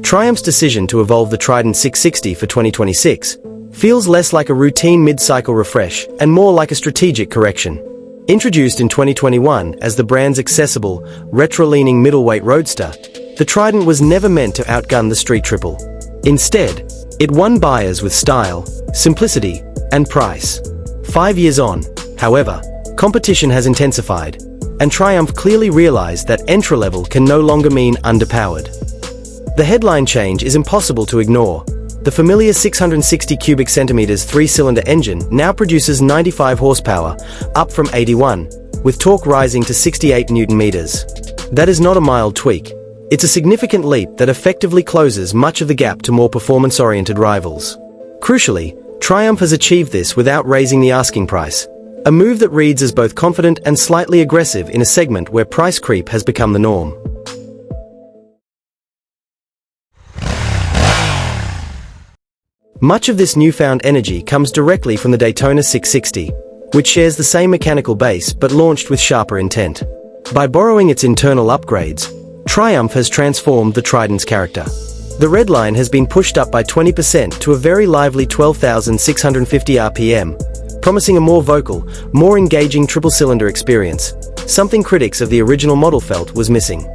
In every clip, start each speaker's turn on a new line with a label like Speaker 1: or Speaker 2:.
Speaker 1: Triumph's decision to evolve the Trident 660 for 2026 feels less like a routine mid-cycle refresh and more like a strategic correction. Introduced in 2021 as the brand's accessible, retro-leaning middleweight roadster, the Trident was never meant to outgun the street triple. Instead, it won buyers with style, simplicity, and price. 5 years on, however, competition has intensified, and Triumph clearly realized that entry-level can no longer mean underpowered. The headline change is impossible to ignore. The familiar 660 cubic centimeters three-cylinder engine now produces 95 horsepower, up from 81, with torque rising to 68 Newton-meters. That is not a mild tweak. It's a significant leap that effectively closes much of the gap to more performance-oriented rivals. Crucially, Triumph has achieved this without raising the asking price, a move that reads as both confident and slightly aggressive in a segment where price creep has become the norm. Much of this newfound energy comes directly from the Daytona 660, which shares the same mechanical base but launched with sharper intent. By borrowing its internal upgrades, Triumph has transformed the Trident's character. The red line has been pushed up by 20% to a very lively 12,650 RPM, promising a more vocal, more engaging triple-cylinder experience, something critics of the original model felt was missing.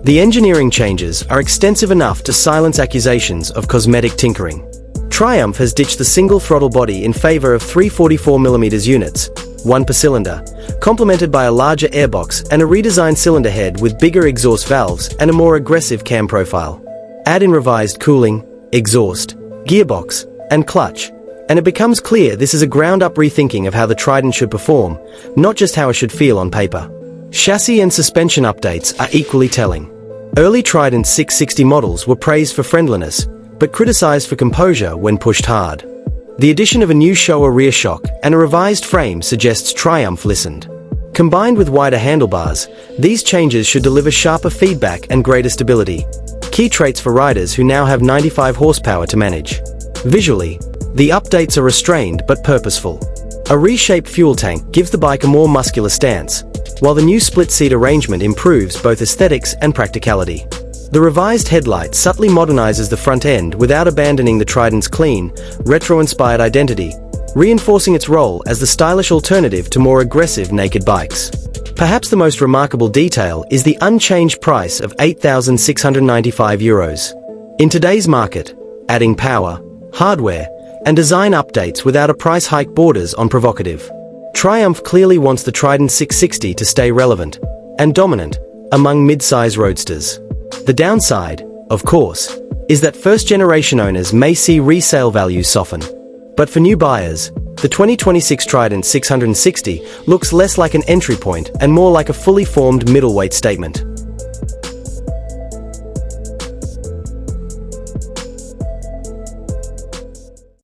Speaker 1: The engineering changes are extensive enough to silence accusations of cosmetic tinkering. Triumph has ditched the single throttle body in favor of 344mm units, one per cylinder, complemented by a larger airbox and a redesigned cylinder head with bigger exhaust valves and a more aggressive cam profile. Add in revised cooling, exhaust, gearbox, and clutch, and it becomes clear this is a ground-up rethinking of how the Trident should perform, not just how it should feel on paper. Chassis and suspension updates are equally telling. Early Trident 660 models were praised for friendliness, but criticized for composure when pushed hard. The addition of a new Showa rear shock and a revised frame suggests Triumph listened. Combined with wider handlebars, these changes should deliver sharper feedback and greater stability, key traits for riders who now have 95 horsepower to manage. Visually, the updates are restrained but purposeful. A reshaped fuel tank gives the bike a more muscular stance, while the new split-seat arrangement improves both aesthetics and practicality. The revised headlight subtly modernizes the front end without abandoning the Trident's clean, retro-inspired identity, reinforcing its role as the stylish alternative to more aggressive naked bikes. Perhaps the most remarkable detail is the unchanged price of €8,695. In today's market, adding power, hardware, and design updates without a price hike borders on provocative. Triumph clearly wants the Trident 660 to stay relevant and dominant among mid-size roadsters. The downside, of course, is that first-generation owners may see resale values soften. But for new buyers, the 2026 Trident 660 looks less like an entry point and more like a fully formed middleweight statement.